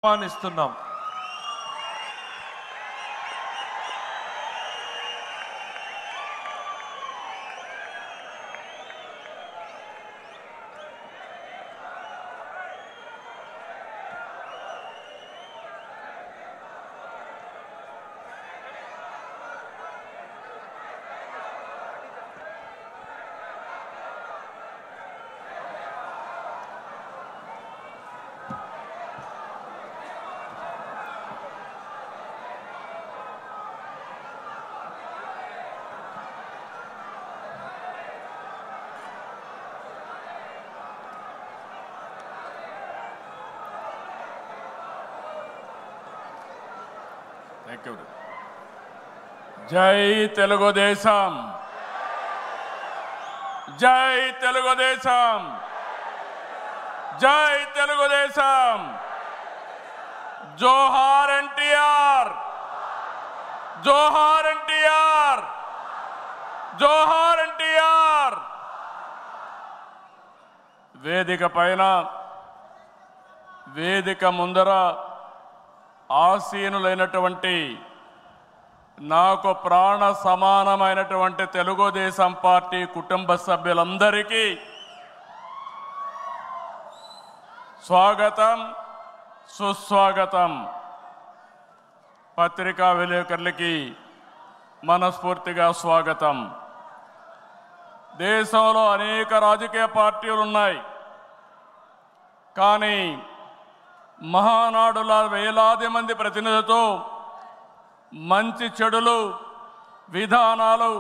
ఆహ్వానిస్తున్నాం. జై తెలుగుదేశం, జై తెలుగుదేశం, జై తెలుగుదేశం. జోహార్ ఎన్టీఆర్, జోహార్ ఎన్టీఆర్, జోహార్ ఎన్టీఆర్. వేదిక పైన, వేదిక ముందర ఆసీనులైనటువంటి నాకు ప్రాణ సమానమైనటువంటి తెలుగుదేశం పార్టీ కుటుంబ సభ్యులందరికీ స్వాగతం, సుస్వాగతం. పత్రికా విలేకరులకి మనస్ఫూర్తిగా స్వాగతం. దేశంలో అనేక రాజకీయ పార్టీలు ఉన్నాయి, కానీ మహానాడుల వేలాది మంది ప్రతినిధులతో మంచి చెడులు, విధానాలు,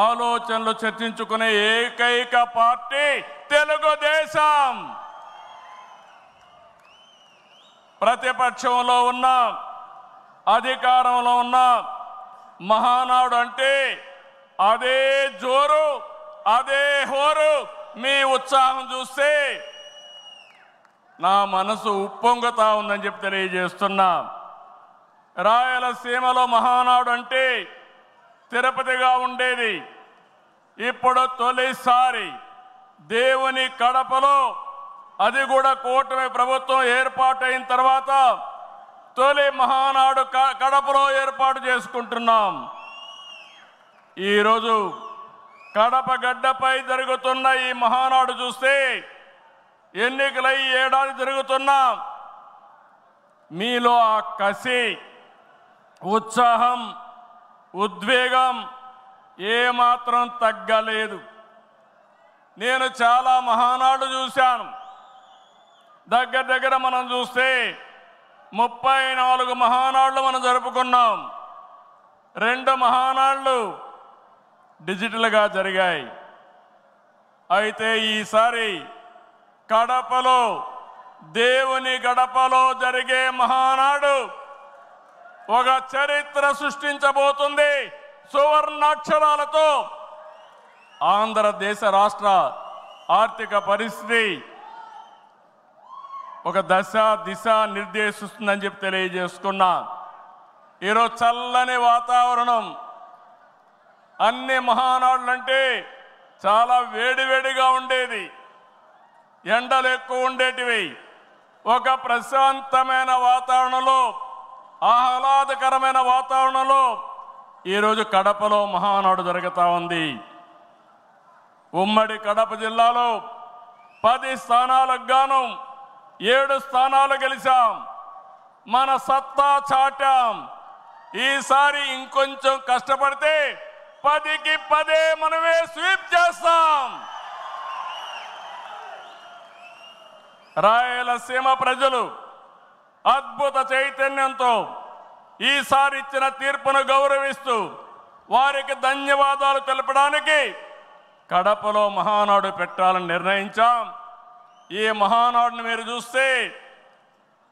ఆలోచనలు చర్చించుకునే ఏకైక పార్టీ తెలుగుదేశం. ప్రతిపక్షంలో ఉన్న, అధికారంలో ఉన్న మహానాడు అంటే అదే జోరు, అదే హోరు. మీ ఉత్సాహం చూస్తే నా మనసు ఉప్పొంగుతా ఉందని చెప్పి తెలియజేస్తున్నా. రాయలసీమలో మహానాడు అంటే తిరుపతిగా ఉండేది. ఇప్పుడు తొలిసారి దేవుని కడపలో, అది కూడా కూటమి ప్రభుత్వం ఏర్పాటైన తర్వాత తొలి మహానాడు కడపలో ఏర్పాటు చేసుకుంటున్నాం. ఈరోజు కడప గడ్డపై జరుగుతున్న ఈ మహానాడు చూస్తే ఎన్నికలై ఏడాది జరుగుతున్నా మీలో ఆ కసి, ఉత్సాహం, ఉద్వేగం ఏమాత్రం తగ్గలేదు. నేను చాలా మహానాడు చూశాను. దగ్గర దగ్గర మనం చూస్తే 34 మహానాడులు మనం జరుపుకున్నాం. 2 మహానాడులు డిజిటల్గా జరిగాయి. అయితే ఈసారి కడపలో, దేవుని గడపలో జరిగే మహానాడు ఒక చరిత్ర సృష్టించబోతుంది. సువర్ణాక్షరాలతో ఆంధ్రదేశ రాష్ట్ర ఆర్థిక పరిస్థితి ఒక దశ దిశ నిర్దేశిస్తుందని చెప్పి తెలియజేసుకున్నా. ఈరోజు చల్లని వాతావరణం. అన్ని మహానాడులంటే చాలా వేడివేడిగా ఉండేది, ఎండలు ఎక్కువ ఉండేటివి. ఒక ప్రశాంతమైన వాతావరణంలో, ఆహ్లాదకరమైన వాతావరణంలో ఈరోజు కడపలో మహానాడు జరుగుతూ ఉంది. ఉమ్మడి కడప జిల్లాలో 10 స్థానాలకు గాను 7 స్థానాలు గెలిచాం. మన సత్తా చాటాం. ఈసారి ఇంకొంచెం కష్టపడితే 10కి 10 మనమే స్వీప్ చేస్తాం. రాయలసీమ ప్రజలు అద్భుత చైతన్యంతో ఈసారి ఇచ్చిన తీర్పును గౌరవిస్తూ వారికి ధన్యవాదాలు తెలపడానికి కడపలో మహానాడు పెట్టాలని నిర్ణయించాం. ఈ మహానాడుని మీరు చూస్తే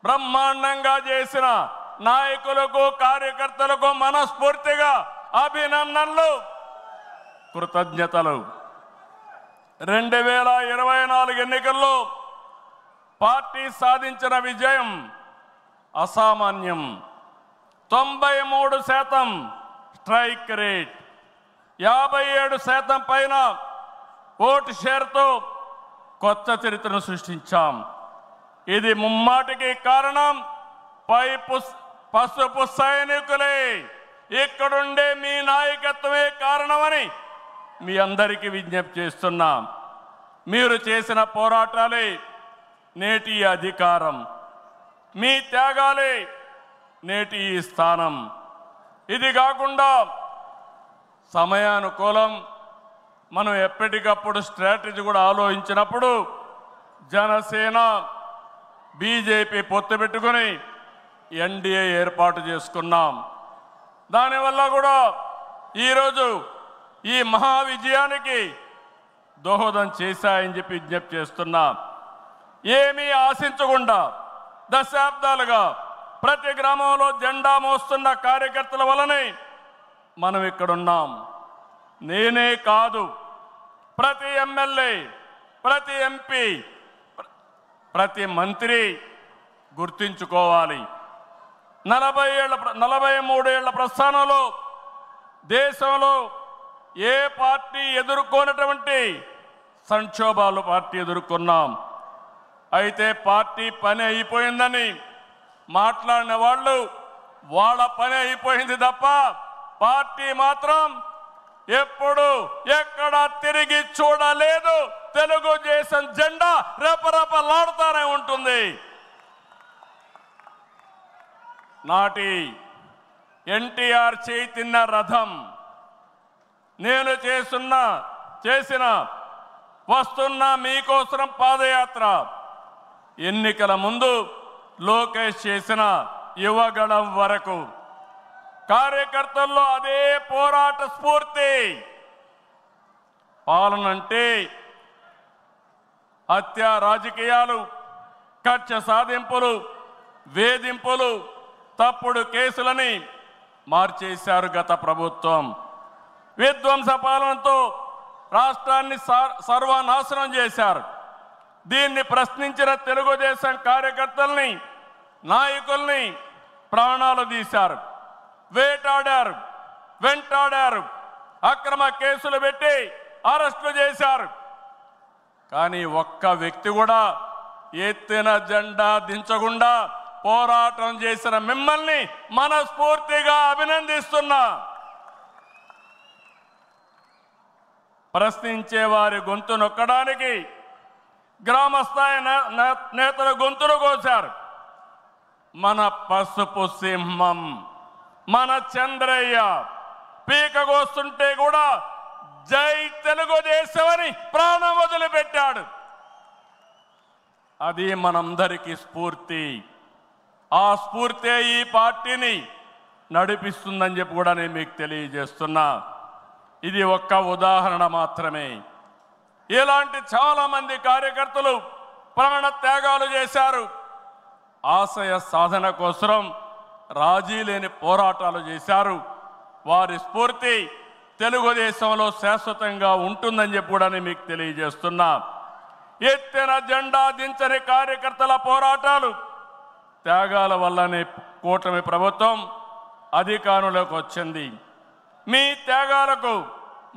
బ్రహ్మాండంగా చేసిన నాయకులకు, కార్యకర్తలకు మనస్ఫూర్తిగా అభినందనలు, కృతజ్ఞతలు. 2024 ఎన్నికల్లో పార్టీ సాధించిన విజయం అసామాన్యం. 93% స్ట్రైక్ రేట్, 57% పైన ఓటు షేర్తో కొత్త చరిత్రను సృష్టించాం. ఇది ముమ్మాటికి కారణం పసుపు సైనికులే, ఇక్కడుండే మీ నాయకత్వమే కారణమని మీ అందరికీ విజ్ఞప్తి చేస్తున్నాం. మీరు చేసిన పోరాటాలే నేటి అధికారం, మీ త్యాగాలే నేటి ఈ స్థానం. ఇది కాకుండా సమయానుకూలం మనం ఎప్పటికప్పుడు స్ట్రాటజీ కూడా ఆలోచించినప్పుడు జనసేన బీజేపీ పొత్తు పెట్టుకొని ఎన్డీఏ ఏర్పాటు చేసుకున్నాం. దానివల్ల కూడా ఈరోజు ఈ మహా విజయానికి దోహదం చేశాయని చెప్పి విజ్ఞప్తి చేస్తున్నా. ఏమీ ఆశించకుండా దశాబ్దాలుగా ప్రతి గ్రామంలో జెండా మోస్తున్న కార్యకర్తల వలనే మనం ఇక్కడున్నాం. నేనే కాదు, ప్రతి ఎమ్మెల్యే, ప్రతి ఎంపీ, ప్రతి మంత్రి గుర్తించుకోవాలి. 43 ఏళ్ల ప్రస్థానంలో దేశంలో ఏ పార్టీ ఎదుర్కొన్నటువంటి సంక్షోభాలు పార్టీ ఎదుర్కొన్నాం. అయితే పార్టీ పని అయిపోయిందని మాట్లాడిన వాళ్ళు వాళ్ళ పని అయిపోయింది తప్ప పార్టీ మాత్రం ఎప్పుడు ఎక్కడ తిరిగి చూడలేదు. తెలుగుదేశం జెండా రెపరెపలాడుతూనే ఉంటుంది. నాటి ఎన్టీఆర్ చైతన్య రథం నేను చేసిన వస్తున్న మీకోసం పాదయాత్ర, ఎన్నికల ముందు లోకేష్ చేసిన యువగళం వరకు కార్యకర్తల్లో అదే పోరాట స్ఫూర్తి. పాలనంటే హత్య రాజకీయాలు, కక్ష సాధింపులు, వేధింపులు, తప్పుడు కేసులని మార్చేశారు గత ప్రభుత్వం. విధ్వంస పాలనతో రాష్ట్రాన్ని సర్వనాశనం చేశారు. దీన్ని ప్రశ్నించిన తెలుగుదేశం కార్యకర్తల్ని, నాయకుల్ని ప్రాణాలు తీశారు, వేటాడారు, వెంటాడారు, అక్రమ కేసులు పెట్టి అరెస్టులు చేశారు. కానీ ఒక్క వ్యక్తి కూడా ఎత్తిన జెండా దించకుండా పోరాటం చేసిన మిమ్మల్ని మనస్ఫూర్తిగా అభినందిస్తున్నా. ప్రశ్నించే వారి గొంతు నొక్కడానికి గ్రామస్థాయి నేతల గొంతులు కోశారు. మన పసుపు సింహం, మన చంద్రయ్య పీకగోస్తుంటే కూడా జై తెలుగుదేశం అని ప్రాణం వదిలిపెట్టాడు. అది మనందరికీ స్ఫూర్తి. ఆ స్ఫూర్తే ఈ పార్టీని నడిపిస్తుందని చెప్పి కూడా నేను మీకు తెలియజేస్తున్నా. ఇది ఒక్క ఉదాహరణ మాత్రమే. ఇలాంటి చాలా మంది కార్యకర్తలు ప్రాణ త్యాగాలు చేశారు. ఆశయ సాధన కోసం రాజీ లేని పోరాటాలు చేశారు. వారి స్ఫూర్తి తెలుగుదేశంలో శాశ్వతంగా ఉంటుందని చెప్పి కూడా నేను మీకు తెలియజేస్తున్నా. ఎత్తిన జెండా దించని కార్యకర్తల పోరాటాలు, త్యాగాల వల్లనే కూటమి ప్రభుత్వం అధికారంలోకి వచ్చింది. మీ త్యాగాలకు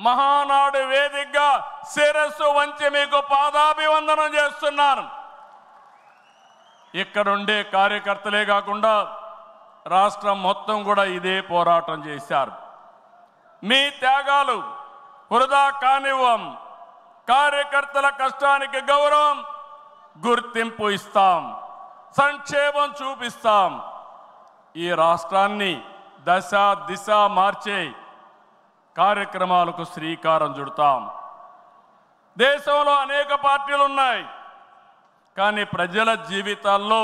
మహానాడు వేదికగా శిరస్సు వంచి మీకు పాదాభివందనం చేస్తున్నాను. ఇక్కడుండే కార్యకర్తలే కాకుండా రాష్ట్రం మొత్తం కూడా ఇదే పోరాటం చేశారు. మీ త్యాగాలు వృధా కానివ్వం. కార్యకర్తల కష్టానికి గౌరవం, గుర్తింపు ఇస్తాం, సంక్షేమం చూపిస్తాం. ఈ రాష్ట్రాన్ని దశ దిశ మార్చే కార్యక్రమాలకు శ్రీకారం చుడతాం. దేశంలో అనేక పార్టీలు ఉన్నాయి, కానీ ప్రజల జీవితాల్లో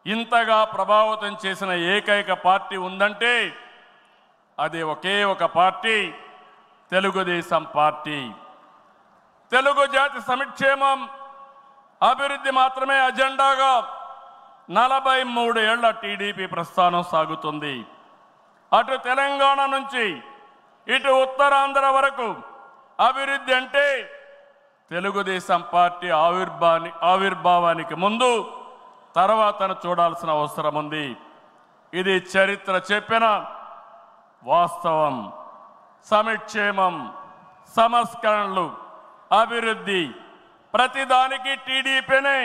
ఇంతగా ప్రభావితం చేసిన ఏకైక పార్టీ ఉందంటే అది ఒకే ఒక పార్టీ, తెలుగుదేశం పార్టీ. తెలుగు జాతి సంక్షేమం, అభివృద్ధి మాత్రమే అజెండాగా 43 ఏళ్ల టీడీపీ ప్రస్థానం సాగుతుంది. అటు తెలంగాణ నుంచి ఇటు ఉత్తరాంధ్ర వరకు అభివృద్ధి అంటే తెలుగుదేశం పార్టీ ఆవిర్భావానికి ముందు తర్వాతను చూడాల్సిన అవసరం ఉంది. ఇది చరిత్ర చెప్పిన వాస్తవం. సంక్షేమం, సంస్కరణలు, అభివృద్ధి ప్రతిదానికి టీడీపీనే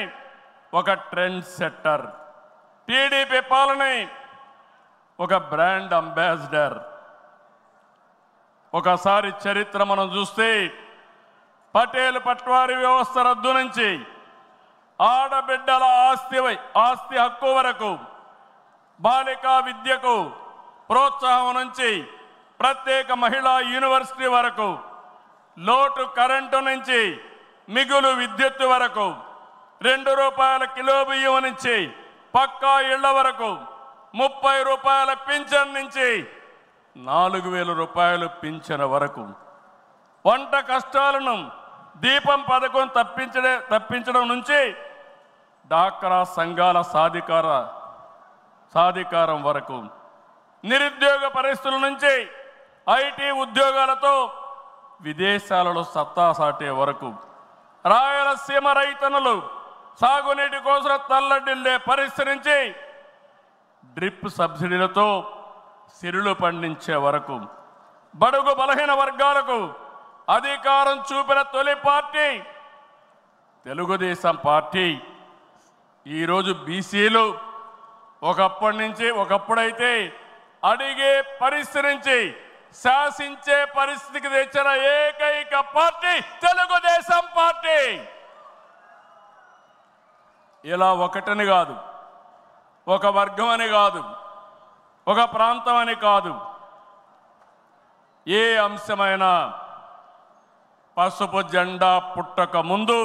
ఒక ట్రెండ్ సెట్టర్, టీడీపీ పాలనని ఒక బ్రాండ్ అంబాసిడర్. ఒకసారి చరిత్ర మనం చూస్తే పటేల్ పట్వారీ వ్యవస్థ రద్దు నుంచి ఆడబిడ్డల ఆస్తి హక్కు వరకు, బాలికా విద్యకు ప్రోత్సాహం నుంచి ప్రత్యేక మహిళా యూనివర్సిటీ వరకు, లోటు కరెంటు నుంచి మిగులు విద్యుత్ వరకు, 2 రూపాయల కిలో బియ్యం నుంచి పక్కా ఇళ్ల వరకు, 30 రూపాయల పింఛన్ నుంచి 4,000 రూపాయలు పింఛన్ వరకు, వంట కష్టాలను దీపం పథకం తప్పించడం నుంచి డాక్రా సంఘాల సాధికారం వరకు, నిరుద్యోగ పరిస్థితుల నుంచి ఐటీ ఉద్యోగాలతో విదేశాలలో సత్తా సాటే వరకు, రాయలసీమ రైతన్నులు సాగునీటి కోసం తల్లడిల్లే పరిస్థితి నుంచి డ్రిప్ సబ్సిడీలతో సిరులు పండించే వరకు, బడుగు బలహీన వర్గాలకు అధికారం చూపిన తొలి పార్టీ తెలుగుదేశం పార్టీ. ఈరోజు బీసీలు ఒకప్పుడైతే అడిగే పరిస్థితి నుంచి శాసించే పరిస్థితికి తెచ్చిన ఏకైక పార్టీ తెలుగుదేశం పార్టీ. ఇలా ఒకటని కాదు, ఒక వర్గం అని కాదు, ఒక ప్రాంతం అని కాదు, ఏ అంశమైనా పసుపు జెండా పుట్టక ముందు,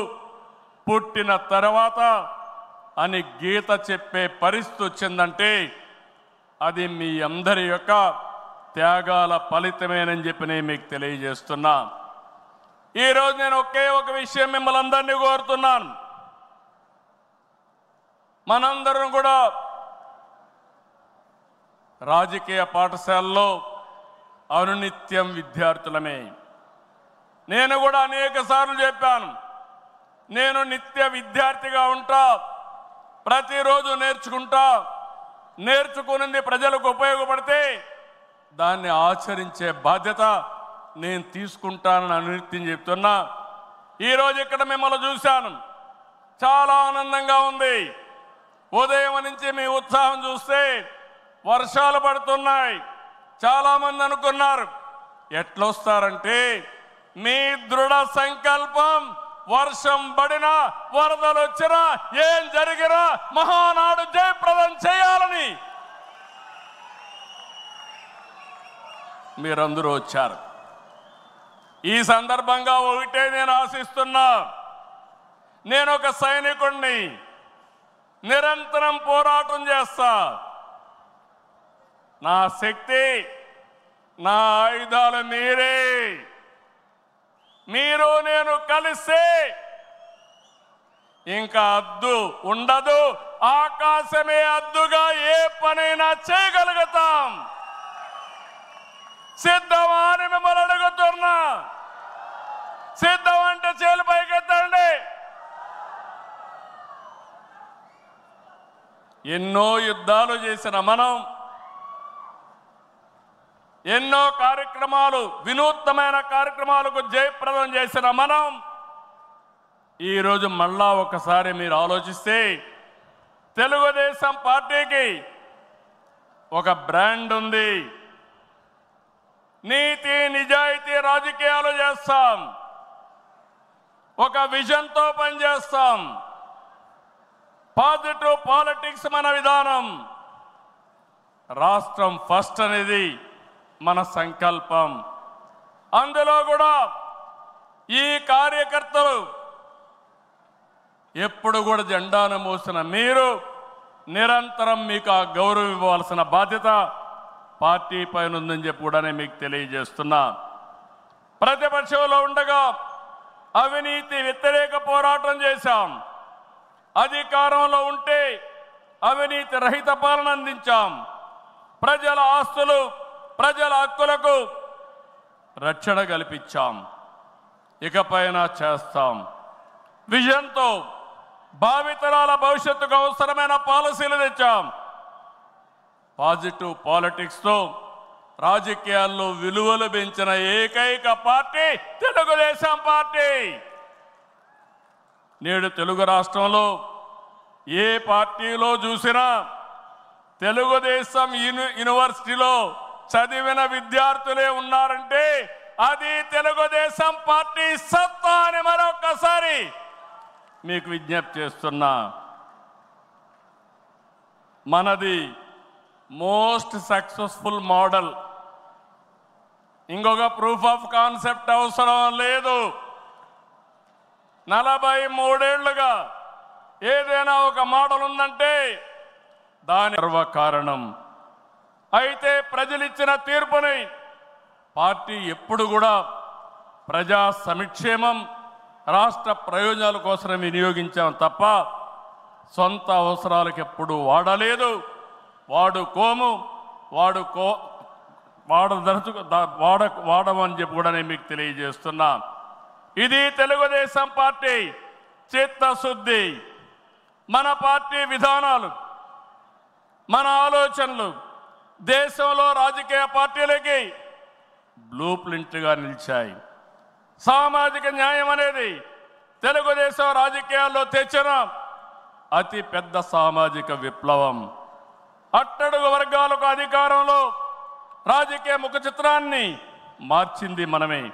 పుట్టిన తర్వాత అని గీత చెప్పే పరిస్థితి వచ్చిందంటే అది మీ అందరి యొక్క త్యాగాల ఫలితమేనని చెప్పి నేను మీకు తెలియజేస్తున్నా. ఈరోజు నేను ఒకే ఒక విషయం మిమ్మల్ని అందరినీ కోరుతున్నాను. మనందరం కూడా రాజకీయ పాఠశాలలో అనునిత్యం విద్యార్థులమే. నేను కూడా అనేక సార్లు చెప్పాను, నేను నిత్య విద్యార్థిగా ఉంటా, ప్రతిరోజు నేర్చుకుంటా, నేర్చుకున్నది ప్రజలకు ఉపయోగపడితే దాన్ని ఆచరించే బాధ్యత నేను తీసుకుంటానని అనునిత్యం చెప్తున్నా. ఈరోజు ఇక్కడ మిమ్మల్ని చూశాను, చాలా ఆనందంగా ఉంది. ఉదయం నుంచి మీ ఉత్సాహం చూస్తే వర్షాలు పడుతున్నాయి. చాలామంది అనుకున్నారు ఎట్లొస్తారంటే మీ దృఢ సంకల్పం, వర్షం పడినా వరదలు వచ్చినా ఏం జరిగినా మహానాడు జయప్రదం చేయాలని మీరందరూ వచ్చారు. ఈ సందర్భంగా ఒకటే నేను ఆశిస్తున్నా, నేను ఒక సైనికుడిని, నిరంతరం పోరాటం చేస్తా. నా శక్తి, నా ఆయుధాలు మీరే. మీరు నేను కలిస్తే ఇంకా అద్దు ఉండదు, ఆకాశమే అద్దుగా ఏ పనైనా చేయగలుగుతాం. సిద్ధమా అని మిమ్మల్ని అడుగుతున్నా. సిద్ధం అంటే చేలు పైకెత్తండి. ఎన్నో యుద్ధాలు చేసిన మనం, ఎన్నో కార్యక్రమాలు, వినూత్నమైన కార్యక్రమాలకు జయప్రదం చేసిన మనం ఈరోజు మళ్ళా ఒకసారి మీరు ఆలోచిస్తే తెలుగుదేశం పార్టీకి ఒక బ్రాండ్ ఉంది. నీతి నిజాయితీ రాజకీయాలు చేస్తాం, ఒక విజన్తో పనిచేస్తాం. పాజిటివ్ పాలిటిక్స్ మన విధానం. రాష్ట్రం ఫస్ట్ అనేది మన సంకల్పం. అందులో కూడా ఈ కార్యకర్తలు ఎప్పుడు కూడా జెండాను మోసిన మీరు నిరంతరం మీకు ఆ గౌరవం ఇవ్వాల్సిన బాధ్యత పార్టీ పైన ఉందని చెప్పి కూడా నేను మీకు తెలియజేస్తున్నా. ప్రతిపక్షంలో ఉండగా అవినీతి వ్యతిరేక పోరాటం చేశాం. అధికారంలో ఉంటే అవినీతి రహిత పాలన అందించాం. ప్రజల ఆస్తులు, ప్రజల హక్కులకు రక్షణ కల్పించాం. ఇకపైన చేస్తాం. విజన్తో భావితరాల భవిష్యత్తుకు అవసరమైన పాలసీలు తెచ్చాం. పాజిటివ్ పాలిటిక్స్తో రాజకీయాల్లో విలువలు పెంచిన ఏకైక పార్టీ తెలుగుదేశం పార్టీ. నేడు తెలుగు రాష్ట్రంలో ఏ పార్టీలో చూసినా తెలుగుదేశం యూనివర్సిటీలో చదివిన విద్యార్థులే ఉన్నారంటే అది తెలుగుదేశం పార్టీ సత్తా అని మరొకసారి మీకు విజ్ఞప్తి చేస్తున్నా. మనది మోస్ట్ సక్సెస్ఫుల్ మోడల్. ఇంకొక ప్రూఫ్ ఆఫ్ కాన్సెప్ట్ అవసరం లేదు. 43 ఏళ్లుగా ఏదైనా ఒక మోడల్ ఉందంటే దాని కారణం. అయితే ప్రజలిచ్చిన తీర్పుని పార్టీ ఎప్పుడు కూడా ప్రజా సంక్షేమం రాష్ట్ర ప్రయోజనాల కోసం వినియోగించాం తప్ప సొంత అవసరాలకు ఎప్పుడు వాడలేదు, వాడుకోము, వాడమని చెప్పి కూడా నేను మీకు తెలియజేస్తున్నా. ఇది తెలుగుదేశం పార్టీ చిత్తశుద్ధి. మన పార్టీ విధానాలు, మన ఆలోచనలు దేశంలో రాజకీయ పార్టీలకి బ్లూ ప్రింట్గా నిలిచాయి. సామాజిక న్యాయం అనేది తెలుగుదేశం రాజకీయాల్లో తెచ్చిన అతి పెద్ద సామాజిక విప్లవం. అట్టడుగు వర్గాలకు అధికారంలో రాజకీయ ముఖ చిత్రాన్ని మార్చింది మనమే.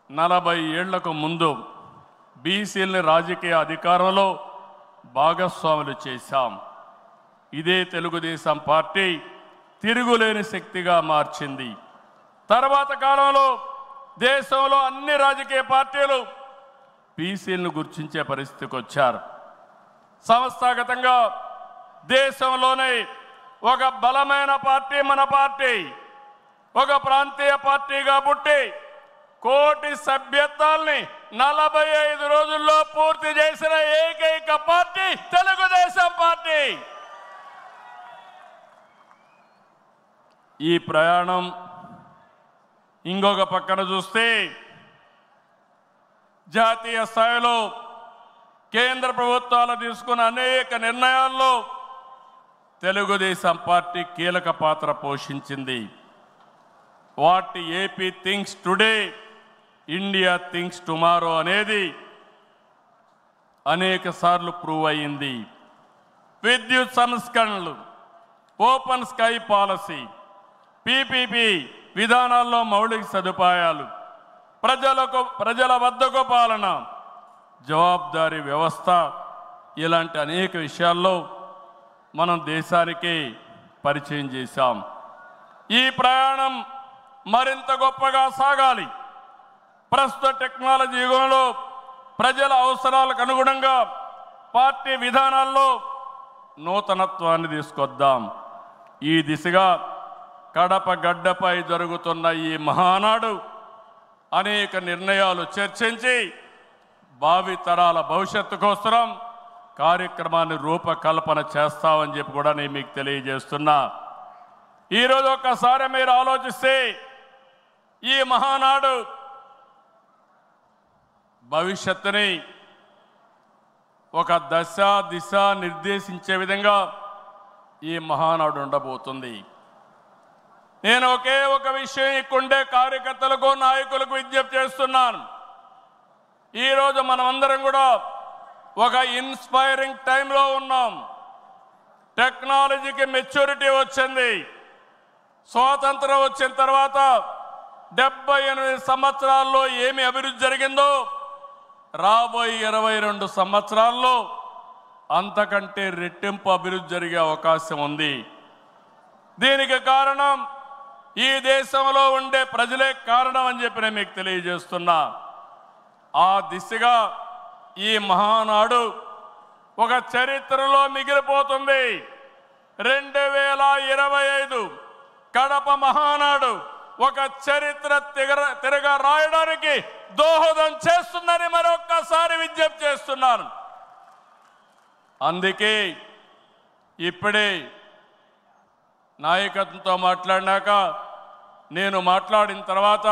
40 ఏళ్లకు ముందు బీసీలని రాజకీయ అధికారంలో భాగస్వాములు చేశాం. ఇదే తెలుగుదేశం పార్టీ తిరుగులేని శక్తిగా మార్చింది. తర్వాత కాలంలో దేశంలో అన్ని రాజకీయ పార్టీలు బీసీలను గుర్తించే పరిస్థితికి వచ్చారు. సంస్థాగతంగా దేశంలోనే ఒక బలమైన పార్టీ మన పార్టీ. ఒక ప్రాంతీయ పార్టీగా పుట్టి కోటి సభ్యత్వాల్ని 45 రోజుల్లో పూర్తి చేసిన ఏకైక పార్టీ తెలుగుదేశం పార్టీ. ఈ ప్రయాణం ఇంకొక పక్కన చూస్తే జాతీయ స్థాయిలో కేంద్ర ప్రభుత్వాలు తీసుకున్న అనేక నిర్ణయాల్లో తెలుగుదేశం పార్టీ కీలక పాత్ర పోషించింది. What AP thinks today, India thinks tomorrow అనేది అనేక సార్లు ప్రూవ్ అయింది. విద్యుత్ సంస్కరణలు, ఓపెన్ స్కై పాలసీ, పీపీపీ విధానాల్లో మౌలిక సదుపాయాలు, ప్రజల వద్దకు పాలన, జవాబుదారీ వ్యవస్థ, ఇలాంటి అనేక విషయాల్లో మనం దేశానికి పరిచయం చేశాం. ఈ ప్రయాణం మరింత గొప్పగా సాగాలి. ప్రస్తుత టెక్నాలజీ యుగంలో ప్రజల అవసరాలకు అనుగుణంగా పార్టీ విధానాల్లో నూతనత్వాన్ని తీసుకొద్దాం. ఈ దిశగా కడప గడ్డపై జరుగుతున్న ఈ మహానాడు అనేక నిర్ణయాలు చర్చించి భావితరాల భవిష్యత్తు కోసం కార్యక్రమాన్ని రూపకల్పన చేస్తామని చెప్పి కూడా నేను మీకు తెలియజేస్తున్నా. ఈరోజు ఒక్కసారి మీరు ఆలోచిస్తే ఈ మహానాడు భవిష్యత్తుని ఒక దశ దిశ నిర్దేశించే విధంగా ఈ మహానాడు ఉండబోతుంది. నేను ఒకే ఒక విషయం ఇక్కడుండే కార్యకర్తలకు, నాయకులకు విజ్ఞప్తి చేస్తున్నాను. ఈరోజు మనమందరం కూడా ఒక ఇన్స్పైరింగ్ టైంలో ఉన్నాం. టెక్నాలజీకి మెచ్యూరిటీ వచ్చింది. స్వాతంత్రం వచ్చిన తర్వాత 78 సంవత్సరాల్లో ఏమి అభివృద్ధి జరిగిందో రాబోయే 22 సంవత్సరాల్లో అంతకంటే రెట్టింపు అభివృద్ధి జరిగే అవకాశం ఉంది. దీనికి కారణం ఈ దేశంలో ఉండే ప్రజలే కారణం అని చెప్పి నేను మీకు తెలియజేస్తున్నా. ఆ దిశగా ఈ మహానాడు ఒక చరిత్రలో మిగిలిపోతుంది. 2025 కడప మహానాడు ఒక చరిత్ర తిరగ రాయడానికి దోహదం చేస్తుందని మరొక్కసారి విజ్ఞప్తి చేస్తున్నాను. అందుకే ఇప్పుడే నాయకత్వంతో మాట్లాడినాక నేను మాట్లాడిన తర్వాత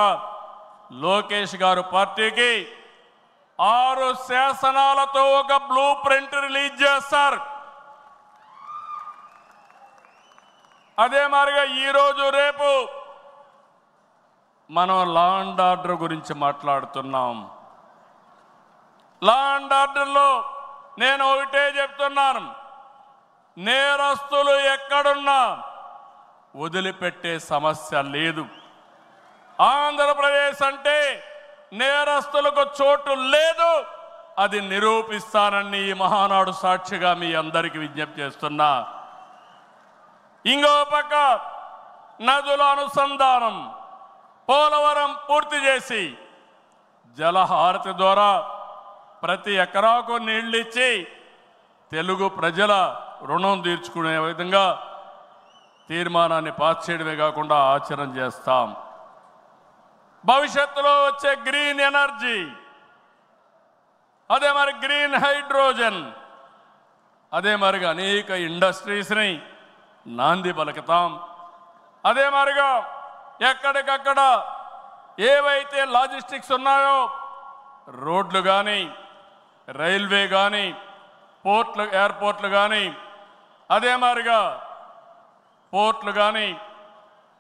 లోకేష్ గారు పార్టీకి 6 శాసనాలతో ఒక బ్లూ ప్రింట్ రిలీజ్ చేస్తారు. అదే మాదిరిగా ఈరోజు రేపు మనం లా అండ్ ఆర్డర్ గురించి మాట్లాడుతున్నాం. లా అండ్ ఆర్డర్లో నేను ఒకటే చెప్తున్నాను, నేరస్తులు ఎక్కడున్నా వదిలిపెట్టే సమస్య లేదు. ఆంధ్రప్రదేశ్ అంటే నేరస్తులకు చోటు లేదు. అది నిరూపిస్తానని ఈ మహానాడు సాక్షిగా మీ అందరికీ విజ్ఞప్తి చేస్తున్నా. ఇంకో పక్క నదుల అనుసంధానం పోలవరం పూర్తి చేసి జలహారతి ద్వారా ప్రతి ఎకరాకు నీళ్ళిచ్చి తెలుగు ప్రజల రుణం తీర్చుకునే విధంగా తీర్మానాన్ని పాస్ చేయడమే కాకుండా ఆచరణ చేస్తాం. భవిష్యత్తులో వచ్చే గ్రీన్ ఎనర్జీ, అదే మరి గ్రీన్ హైడ్రోజన్, అదే మరిగా అనేక ఇండస్ట్రీస్ని నాంది పలుకుతాం. అదే మరిగా ఎక్కడికక్కడ ఏవైతే లాజిస్టిక్స్ ఉన్నాయో రోడ్లు కానీ, రైల్వే కానీ, పోర్ట్లు, ఎయిర్పోర్ట్లు కానీ, అదే మరిగా పోర్ట్లు కానీ,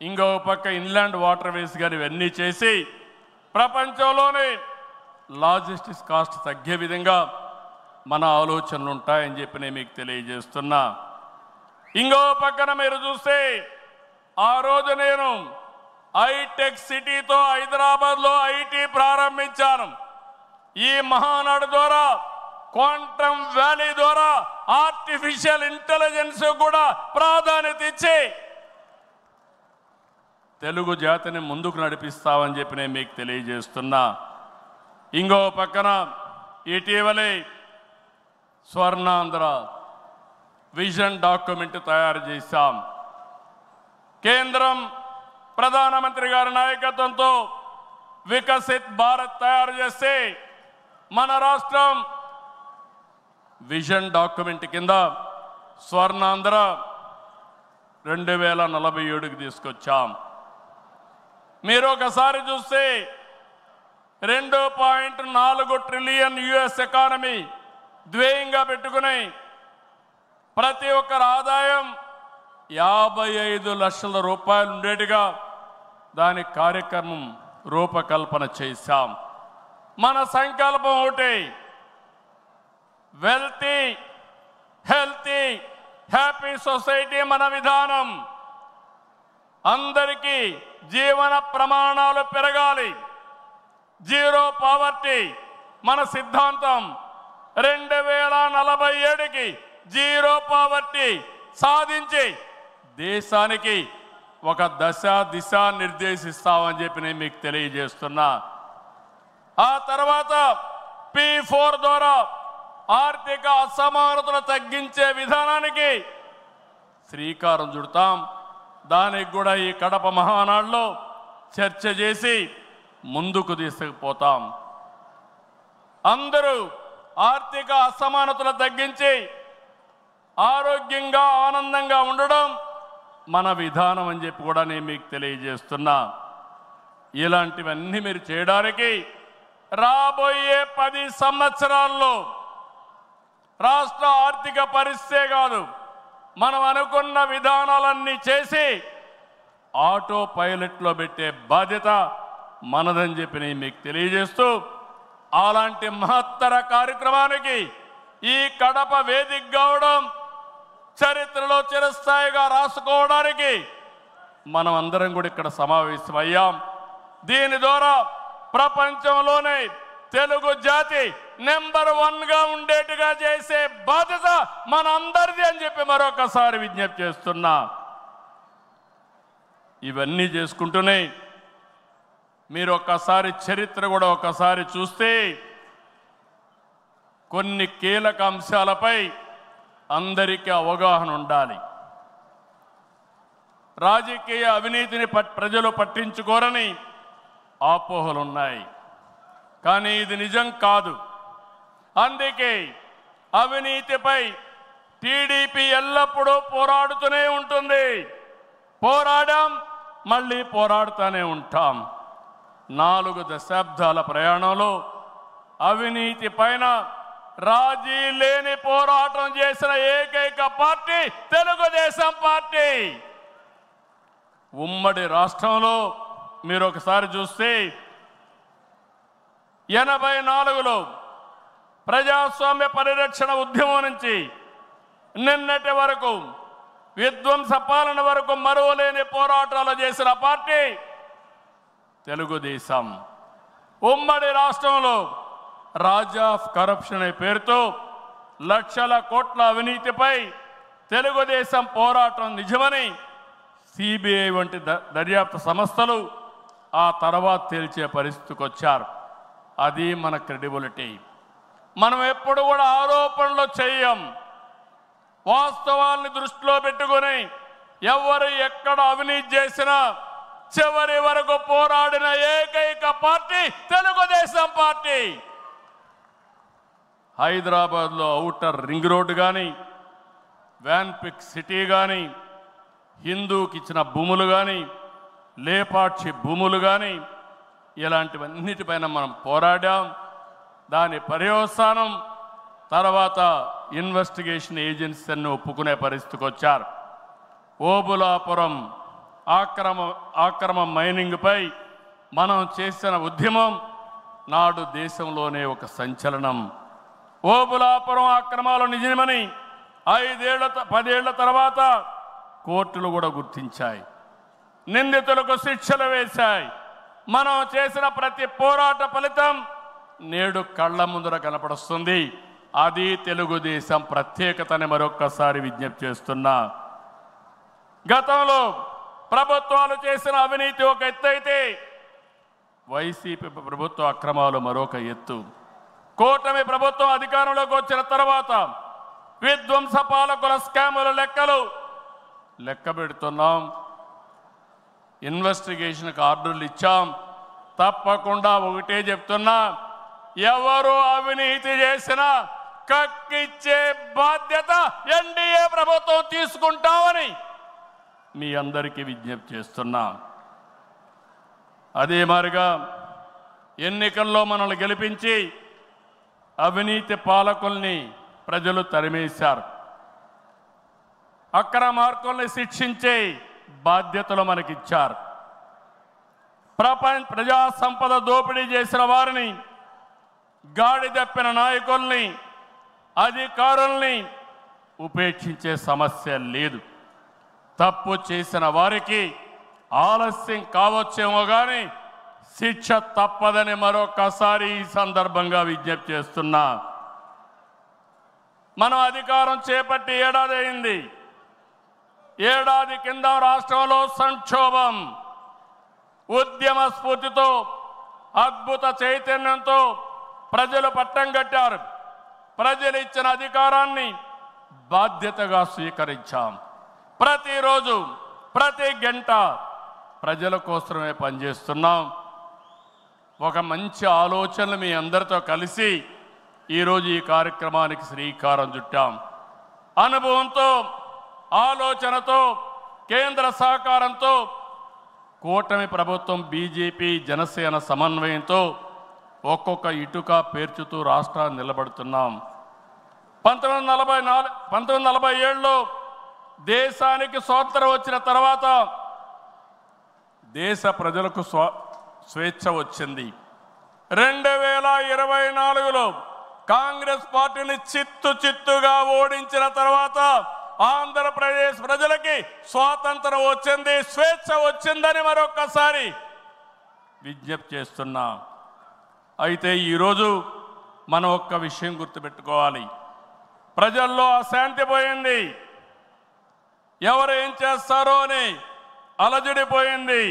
ఇంకో పక్క ఇన్లాండ్ వాటర్ వేస్ కానీ ఇవన్నీ చేసి ప్రపంచంలోనే లాజిస్టిక్స్ కాస్ట్ తగ్గే విధంగా మన ఆలోచనలు ఉంటాయని చెప్పి నేను మీకు తెలియజేస్తున్నా. ఇంకో పక్కన మీరు చూస్తే ఆ రోజు నేను హైటెక్ సిటీతో హైదరాబాద్లో ఐటీ ప్రారంభించాను. ఈ మహానాడు ద్వారా క్వాంటమ్ వ్యాలీ ద్వారా ఆర్టిఫిషియల్ ఇంటెలిజెన్స్ కూడా ప్రాధాన్యత ఇచ్చి తెలుగు జాతిని ముందుకు నడిపిస్తామని చెప్పి నేను మీకు తెలియజేస్తున్నా. ఇంకో పక్కన ఇటీవలే స్వర్ణాంధ్ర విజన్ డాక్యుమెంట్ తయారు చేశాం. కేంద్రం ప్రధానమంత్రి గారి నాయకత్వంతో వికసిత్ భారత్ తయారు చేస్తే మన రాష్ట్రం విజన్ డాక్యుమెంట్ కింద స్వర్ణాంధ్ర 2047కి తీసుకొచ్చాం. మీరు ఒకసారి చూస్తే 2.4 ట్రిలియన్ యుఎస్ ఎకానమీ ధ్యేయంగా పెట్టుకుని ప్రతి ఒక్కరి ఆదాయం 55 లక్షల రూపాయలు ఉండేట్టుగా దాని కార్యక్రమం రూపకల్పన చేశాం. మన సంకల్పం ఒకటి, వెల్తీ, హెల్తీ, హ్యాపీ సొసైటీ మన విధానం. అందరికీ జీవన ప్రమాణాలు పెరగాలి, జీరో పావర్టీ మన సిద్ధాంతం. 2047కి జీరో పావర్టీ సాధించి దేశానికి ఒక దిశ నిర్దేశిస్తామని చెప్పి నేను మీకు తెలియజేస్తున్నా. ఆ తర్వాత P4 ద్వారా ఆర్థిక అసమానతలు తగ్గించే విధానానికి శ్రీకారం చుడతాం. దానికి కూడా ఈ కడప మహానాడులో చర్చ చేసి ముందుకు తీసుకుపోతాం. అందరూ ఆర్థిక అసమానతలు తగ్గించి ఆరోగ్యంగా ఆనందంగా ఉండడం మన విధానం అని చెప్పి కూడా నేను మీకు తెలియజేస్తున్నా. ఇలాంటివన్నీ మీరు చేయడానికి రాబోయే 10 సంవత్సరాల్లో రాష్ట్ర ఆర్థిక పరిస్థితే కాదు, మనం అనుకున్న విధానాలన్నీ చేసి ఆటో పైలట్లో పెట్టే బాధ్యత మనదని చెప్పి నేను మీకు తెలియజేస్తూ, అలాంటి మహత్తర కార్యక్రమానికి ఈ కడప వేదిక కావడం, చరిత్రలో చిరస్థాయిగా రాసుకోవడానికి మనం అందరం కూడా ఇక్కడ సమావేశమయ్యాం. దీని ద్వారా ప్రపంచంలోనే తెలుగు జాతి నెంబర్ 1గా ఉండేట్టుగా చేసే బాధ్యత మన అందరిది అని చెప్పి మరొకసారి విజ్ఞప్తి చేస్తున్నా. ఇవన్నీ చేసుకుంటూనే మీరు ఒక్కసారి చరిత్ర కూడా ఒకసారి చూస్తే కొన్ని కీలక అంశాలపై అందరికీ అవగాహన ఉండాలి. రాజకీయ అవినీతిని ప్రజలు పట్టించుకోరని అపోహలున్నాయి, కానీ ఇది నిజం కాదు. అందుకే అవినీతిపై టీడీపీ ఎల్లప్పుడూ పోరాడుతూనే ఉంటుంది. పోరాడాం, మళ్ళీ పోరాడుతూనే ఉంటాం. 4 దశాబ్దాల ప్రయాణంలో అవినీతి పైన రాజీ లేని పోరాటం చేసిన ఏకైక పార్టీ తెలుగుదేశం పార్టీ. ఉమ్మడి రాష్ట్రంలో మీరు ఒకసారి చూస్తే 84లో ప్రజాస్వామ్య పరిరక్షణ ఉద్యమం నుంచి నిన్నటి వరకు విధ్వంస పాలన వరకు మరువలేని పోరాటాలు చేసిన పార్టీ తెలుగుదేశం. ఉమ్మడి రాష్ట్రంలో రాజ్ ఆఫ్ కరప్షన్ అనే పేరుతో లక్షల కోట్ల అవినీతిపై తెలుగుదేశం పోరాటం నిజమని సిబిఐ వంటి దర్యాప్తు సంస్థలు ఆ తర్వాత తేల్చే పరిస్థితికి వచ్చారు. అది మన క్రెడిబిలిటీ. మనం ఎప్పుడు కూడా ఆరోపణలు చేయం. వాస్తవాల్ని దృష్టిలో పెట్టుకొని ఎవరు ఎక్కడ అవినీతి చేసినా చివరి వరకు పోరాడిన ఏకైక పార్టీ తెలుగుదేశం పార్టీ. హైదరాబాద్లో ఔటర్ రింగ్ రోడ్డు కానీ, వ్యాన్పిక్ సిటీ కానీ, హిందూకి ఇచ్చిన భూములు కానీ, లేపాక్షి భూములు కానీ, ఇలాంటివన్నిటిపైన మనం పోరాడాం. దాని పర్యవసానం తర్వాత ఇన్వెస్టిగేషన్ ఏజెన్సీని ఒప్పుకునే పరిస్థితికి వచ్చారు. ఓబులాపురం ఆక్రమ మైనింగ్పై మనం చేసిన ఉద్యమం నాడు దేశంలోనే ఒక సంచలనం. ఓబులాపురం అక్రమాలు నిజమని 10 ఏళ్ల తర్వాత కోర్టులు కూడా గుర్తించాయి. నిందితులకు శిక్షలు వేశాయి. మనం చేసిన ప్రతి పోరాట ఫలితం నేడు కళ్ళ ముందర కనపడుస్తుంది. అది తెలుగుదేశం ప్రత్యేకతని మరొక్కసారి విజ్ఞప్తి చేస్తున్నా. గతంలో ప్రభుత్వాలు చేసిన అవినీతి ఒక ఎత్తు అయితే వైసీపీ ప్రభుత్వ అక్రమాలు మరొక ఎత్తు. కూటమి ప్రభుత్వం అధికారంలోకి వచ్చిన తర్వాత విధ్వంస పాలకుల స్కాముల లెక్క పెడుతున్నాం. ఇన్వెస్టిగేషన్కి ఆర్డర్లు ఇచ్చాం. తప్పకుండా ఒకటే చెప్తున్నా, ఎవరు అవినీతి చేసినా కక్కిచ్చే బాధ్యత ఎన్డీఏ ప్రభుత్వం తీసుకుంటామని మీ అందరికీ విజ్ఞప్తి చేస్తున్నా. అదే మాదిరిగా ఎన్నికల్లో మనల్ని గెలిపించి అవినీతి పాలకుల్ని ప్రజలు తరిమేశారు. అక్రమార్కుల్ని శిక్షించే బాధ్యతలు మనకిచ్చారు. ప్రజా సంపద దోపిడీ చేసిన వారిని, గాడి తప్పిన నాయకుల్ని, అధికారుల్ని ఉపేక్షించే సమస్య లేదు. తప్పు చేసిన వారికి ఆలస్యం కావచ్చేమో కానీ శిక్ష తప్పదని మరొకసారి ఈ సందర్భంగా విజ్ఞప్తి చేస్తున్నా. మనం అధికారం చేపట్టి ఏడాది అయింది. ఏడాది కింద రాష్ట్రంలో సంక్షోభం, ఉద్యమ స్ఫూర్తితో, అద్భుత చైతన్యంతో ప్రజలు పట్టం కట్టారు. ప్రజలు ఇచ్చిన అధికారాన్ని బాధ్యతగా స్వీకరించాం. ప్రతిరోజు ప్రతి గంట ప్రజల కోసమే పనిచేస్తున్నాం. ఒక మంచి ఆలోచనలు మీ అందరితో కలిసి ఈరోజు ఈ కార్యక్రమానికి శ్రీకారం చుట్టాం. అనుభవంతో, ఆలోచనతో, కేంద్ర సహకారంతో కూటమి ప్రభుత్వం బీజేపీ జనసేన సమన్వయంతో ఒక్కొక్క ఇటుక పేర్చుతూ రాష్ట్రాన్ని నిలబడుతున్నాం. 1947లో దేశానికి స్వాతంత్రం వచ్చిన తర్వాత దేశ ప్రజలకు స్వేచ్ఛ వచ్చింది. 2024లో కాంగ్రెస్ పార్టీని చిత్తుగా ఓడించిన తర్వాత ఆంధ్రప్రదేశ్ ప్రజలకి స్వాతంత్రం వచ్చింది, స్వేచ్ఛ వచ్చిందని మరొక్కసారి విజ్ఞప్తి చేస్తున్నా. అయితే ఈరోజు మనం ఒక్క విషయం గుర్తుపెట్టుకోవాలి. ప్రజల్లో అశాంతి పోయింది. ఎవరు ఏం చేస్తారో అని అలజడిపోయింది.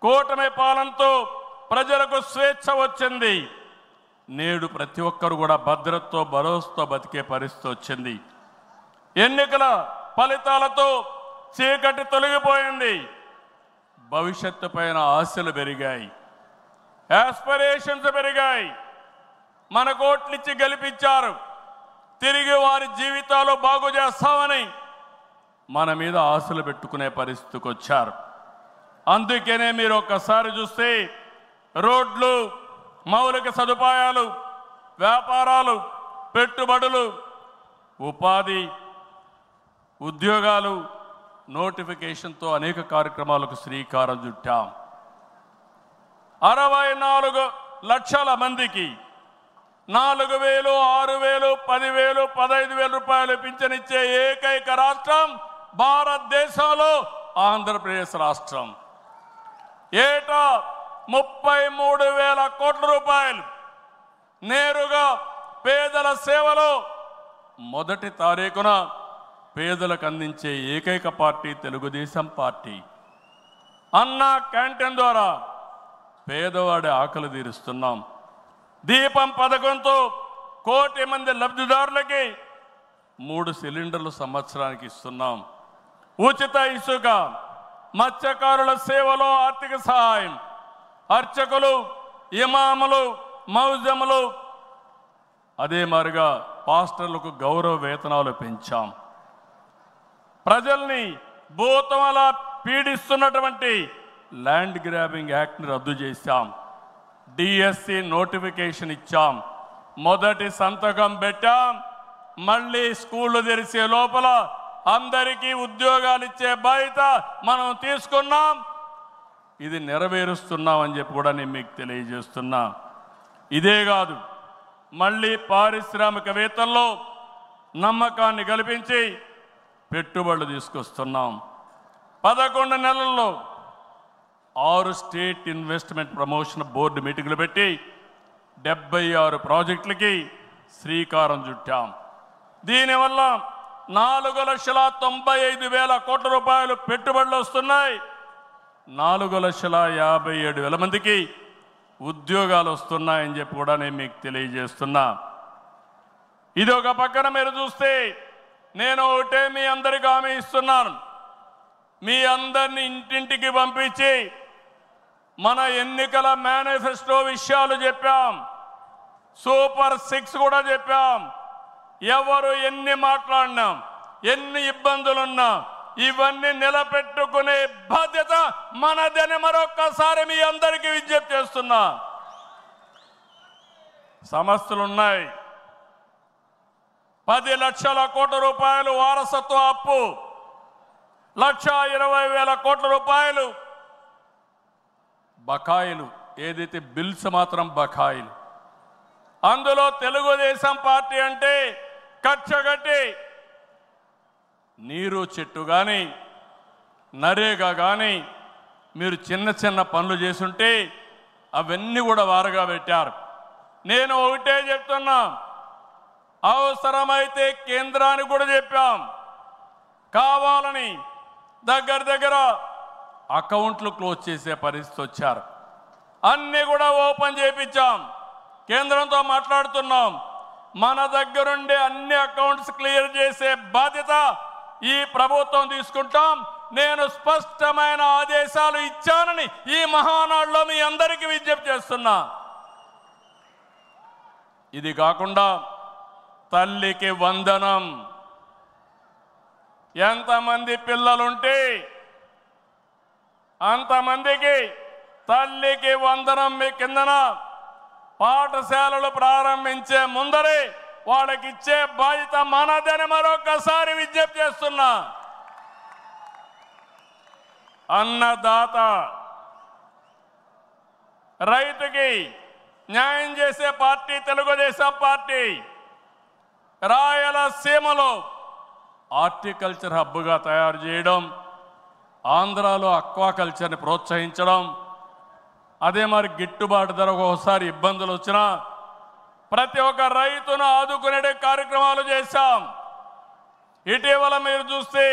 కూటమి పాలనతో ప్రజలకు స్వేచ్ఛ వచ్చింది. నేడు ప్రతి ఒక్కరు కూడా భద్రతతో, భరోసాతో బతికే పరిస్థితి వచ్చింది. ఎన్నికల ఫలితాలతో చీకటి తొలగిపోయింది. భవిష్యత్తు పైన ఆశలు పెరిగాయి, యాస్పిరేషన్స్ పెరిగాయి. మన కోట్లిచ్చి గెలిపించారు. తిరిగి వారి జీవితాలు బాగు చేస్తామని మన మీద ఆశలు పెట్టుకునే పరిస్థితికి వచ్చారు. అందుకనే మీరు ఒక్కసారి చూస్తే రోడ్లు, మౌలిక సదుపాయాలు, వ్యాపారాలు, పెట్టుబడులు, ఉపాధి, ఉద్యోగాలు, నోటిఫికేషన్తో అనేక కార్యక్రమాలకు శ్రీకారం చుట్టాం. 64 లక్షల మందికి 4,000, 6,000, 10,000, 15,000 రూపాయలు పింఛనిచ్చే ఏకైక రాష్ట్రం భారతదేశంలో ఆంధ్రప్రదేశ్ రాష్ట్రం. ఏటా 33,000 కోట్ల రూపాయలు నేరుగా పేదల సేవలో మొదటి తారీఖున పేదలకు అందించే ఏకైక పార్టీ తెలుగుదేశం పార్టీ. అన్నా క్యాంటీన్ ద్వారా పేదవాడి ఆకలి తీరుస్తున్నాం. దీపం పథకంతో 1 కోటి మంది లబ్ధిదారులకి 3 సిలిండర్లు సంవత్సరానికి ఇస్తున్నాం. ఉచిత ఇసుక, మత్స్యకారుల సేవలో ఆర్థిక సహాయం, అర్చకులు, ఇమాములు, మౌజములు, అదే మాదిరిగా పాస్టర్లకు గౌరవ వేతనాలు పెంచాం. ప్రజల్ని భూతమలా పీడిస్తున్నటువంటి ల్యాండ్ గ్రాబింగ్ యాక్ట్ని రద్దు చేశాం. డిఎస్సి నోటిఫికేషన్ ఇచ్చాం. మొదటి సంతకం పెట్టాం. మళ్ళీ స్కూళ్ళు తెరిచే లోపల అందరికీ ఉద్యోగాలు ఇచ్చే బాధ్యత మనం తీసుకున్నాం. ఇది నెరవేరుస్తున్నామని చెప్పి కూడా నేను మీకు తెలియజేస్తున్నా. ఇదే కాదు, మళ్ళీ పారిశ్రామికవేత్తల్లో నమ్మకాన్ని కల్పించి పెట్టుబడులు తీసుకొస్తున్నాం. 11 నెలల్లో 6 స్టేట్ ఇన్వెస్ట్మెంట్ ప్రమోషన్ బోర్డు మీటింగులు పెట్టి 76 ప్రాజెక్టులకి శ్రీకారం చుట్టాం. దీనివల్ల 4,95,000 కోట్ల రూపాయలు పెట్టుబడులు వస్తున్నాయి. 4,57,000 మందికి ఉద్యోగాలు వస్తున్నాయని చెప్పి కూడా నేను మీకు తెలియజేస్తున్నా. ఇది ఒక పక్కన మీరు చూస్తే, నేను ఒకటే మీ అందరికీ హామీ ఇస్తున్నాను. మీ అందరినీ ఇంటింటికి పంపించి మన ఎన్నికల మేనిఫెస్టో విషయాలు చెప్పాం. సూపర్ 6 కూడా చెప్పాం. ఎవరు ఎన్ని మాట్లాడినా, ఎన్ని ఇబ్బందులున్నా ఇవన్నీ నిలబెట్టుకునే బాధ్యత మనదని మరొక్కసారి మీ అందరికీ విజ్ఞప్తి చేస్తున్నా. సమస్యలు ఉన్నాయి. 10 లక్షల కోట్ల రూపాయలు వారసత్వ అప్పు, 1,20,000 కోట్ల రూపాయలు బకాయిలు, ఏదైతే బిల్స్ మాత్రం బకాయిలు. అందులో తెలుగుదేశం పార్టీ అంటే కచ్చగట్టి నీరు చెట్టు కానీ, నరేగా కానీ మీరు చిన్న చిన్న పనులు చేసుంటే అవన్నీ కూడా వారగా పెట్టారు. నేను ఒకటే చెప్తున్నా, అవసరమైతే కేంద్రానికి కూడా చెప్పాం. కావాలని దగ్గర అకౌంట్లు క్లోజ్ చేసే పరిస్థితి వచ్చారు. అన్నీ కూడా ఓపెన్ చేయించాం. కేంద్రంతో మాట్లాడుతున్నాం. మన దగ్గరుండే అన్ని అకౌంట్స్ క్లియర్ చేసే బాధ్యత ఈ ప్రభుత్వం తీసుకుంటాం. నేను స్పష్టమైన ఆదేశాలు ఇచ్చానని ఈ మహానాడులో మీ అందరికీ విజ్ఞప్తి చేస్తున్నా. ఇది కాకుండా తల్లికి వందనం. ఎంతమంది పిల్లలుంటే అంతమందికి తల్లికి వందనం మీ కిందన పాఠశాలలు ప్రారంభించే ముందరే వాళ్ళకి ఇచ్చే బాధ్యత మనదని మరొకసారి విజ్ఞప్తి చేస్తున్నా. అన్నదాత, రైతుకి న్యాయం చేసే పార్టీ తెలుగుదేశం పార్టీ. రాయలసీమలో హార్టికల్చర్ హబ్గా తయారు చేయడం, ఆంధ్రాలో అక్వాకల్చర్ని ప్రోత్సహించడం, అదే మరి గిట్టుబాటు ధర ఒకసారి ఇబ్బందులు వచ్చినా ప్రతి ఒక్క రైతును ఆదుకునే కార్యక్రమాలు చేశాం. ఇటీవల మీరు చూస్తే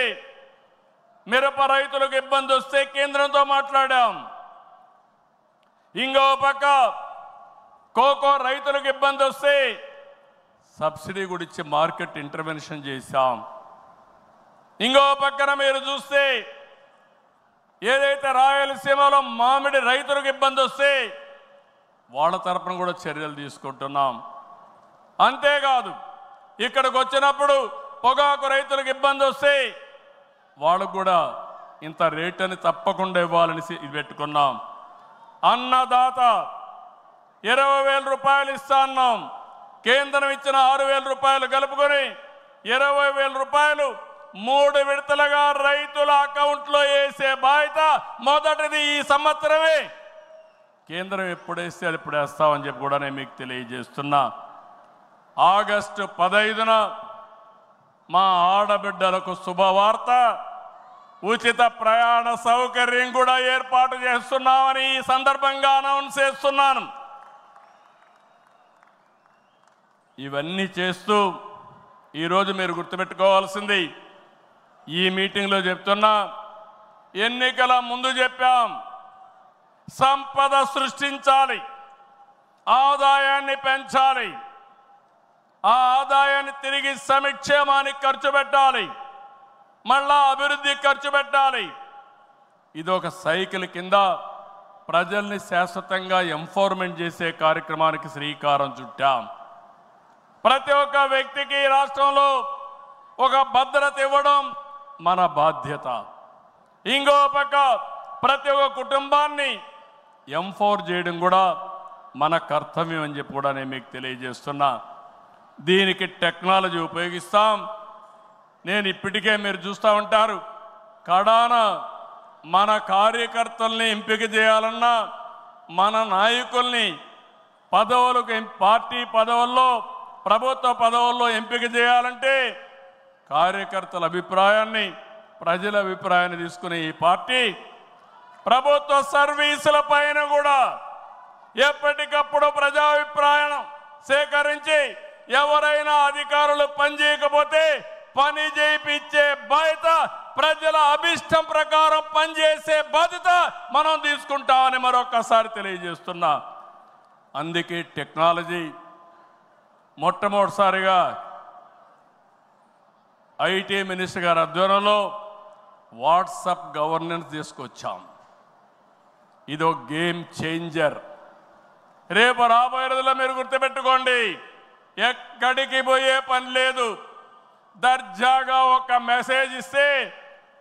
మిరప రైతులకు ఇబ్బంది వస్తే కేంద్రంతో మాట్లాడాం. ఇంకో పక్క కోకో రైతులకు ఇబ్బంది వస్తే సబ్సిడీ కూడా ఇచ్చి మార్కెట్ ఇంటర్వెన్షన్ చేశాం. ఇంకో పక్కన మీరు చూస్తే ఏదైతే రాయలసీమలో మామిడి రైతులకు ఇబ్బంది వస్తే వాళ్ళ తరపున కూడా చర్యలు తీసుకుంటున్నాం. అంతేకాదు ఇక్కడికి వచ్చినప్పుడు పొగాకు రైతులకు ఇబ్బంది వస్తే వాళ్ళకు కూడా ఇంత రేట్ అని తప్పకుండా ఇవ్వాలని పెట్టుకున్నాం. అన్నదాత 20,000 రూపాయలు ఇస్తా అన్నాం. కేంద్రం ఇచ్చిన 6,000 రూపాయలు కలుపుకొని 20,000 రూపాయలు 3 విడతలుగా రైతుల అకౌంట్లో వేసే బాధ్యత మొదటిది ఈ సంవత్సరమే. కేంద్రం ఎప్పుడు వేస్తే అది ఇప్పుడు వేస్తామని చెప్పి కూడా నేను మీకు తెలియజేస్తున్నా. ఆగస్టు 15న మా ఆడబిడ్డలకు శుభవార్త, ఉచిత ప్రయాణ సౌకర్యం కూడా ఏర్పాటు చేస్తున్నామని ఈ సందర్భంగా అనౌన్స్ చేస్తున్నాను. ఇవన్నీ చేస్తూ ఈరోజు మీరు గుర్తుపెట్టుకోవాల్సింది, ఈ మీటింగ్లో చెప్తున్నా, ఎన్నికల ముందు చెప్పాం, సంపద సృష్టించాలి, ఆదాయాన్ని పెంచాలి, ఆ ఆదాయాన్ని తిరిగి సంక్షేమానికి ఖర్చు పెట్టాలి, మళ్ళా అభివృద్ధి ఖర్చు పెట్టాలి. ఇది ఒక సైకిల్ కింద ప్రజల్ని శాశ్వతంగా ఎంపవర్మెంట్ చేసే కార్యక్రమానికి శ్రీకారం చుట్టాం. ప్రతి ఒక్క వ్యక్తికి రాష్ట్రంలో ఒక భద్రత ఇవ్వడం మన బాధ్యత. ఇంకో పక్క ప్రతి ఒక్క కుటుంబాన్ని ఎంపవర్ చేయడం కూడా మన కర్తవ్యం అని చెప్పి కూడా నేను మీకు తెలియజేస్తున్నా. దీనికి టెక్నాలజీ ఉపయోగిస్తాం. నేను ఇప్పటికే మీరు చూస్తూ ఉంటారు, కడాన మన కార్యకర్తల్ని ఎంపిక చేయాలన్నా, మన నాయకుల్ని పదవులకు, పార్టీ పదవుల్లో, ప్రభుత్వ పదవుల్లో ఎంపిక చేయాలంటే కార్యకర్తల అభిప్రాయాన్ని, ప్రజల అభిప్రాయాన్ని తీసుకునే ఈ పార్టీ ప్రభుత్వ సర్వీసుల పైన కూడా ఎప్పటికప్పుడు ప్రజాభిప్రాయం సేకరించి ఎవరైనా అధికారులు పనిచేయకపోతే పని చేయించే బాధ్యత, ప్రజల అభిష్టం ప్రకారం పనిచేసే బాధ్యత మనం తీసుకుంటామని మరొకసారి తెలియజేస్తున్నా. అందుకే టెక్నాలజీ మొట్టమొదటిసారిగా ఐటీ మినిస్టర్ గారి ఆధ్వర్యంలో వాట్సాప్ గవర్నెన్స్ తీసుకొచ్చాం. ఇదో గేమ్ చేంజర్. రేపు రాబోయే రోజుల్లో మీరు గుర్తుపెట్టుకోండి, ఎక్కడికి పోయే పని లేదు. దర్జాగా ఒక మెసేజ్ ఇస్తే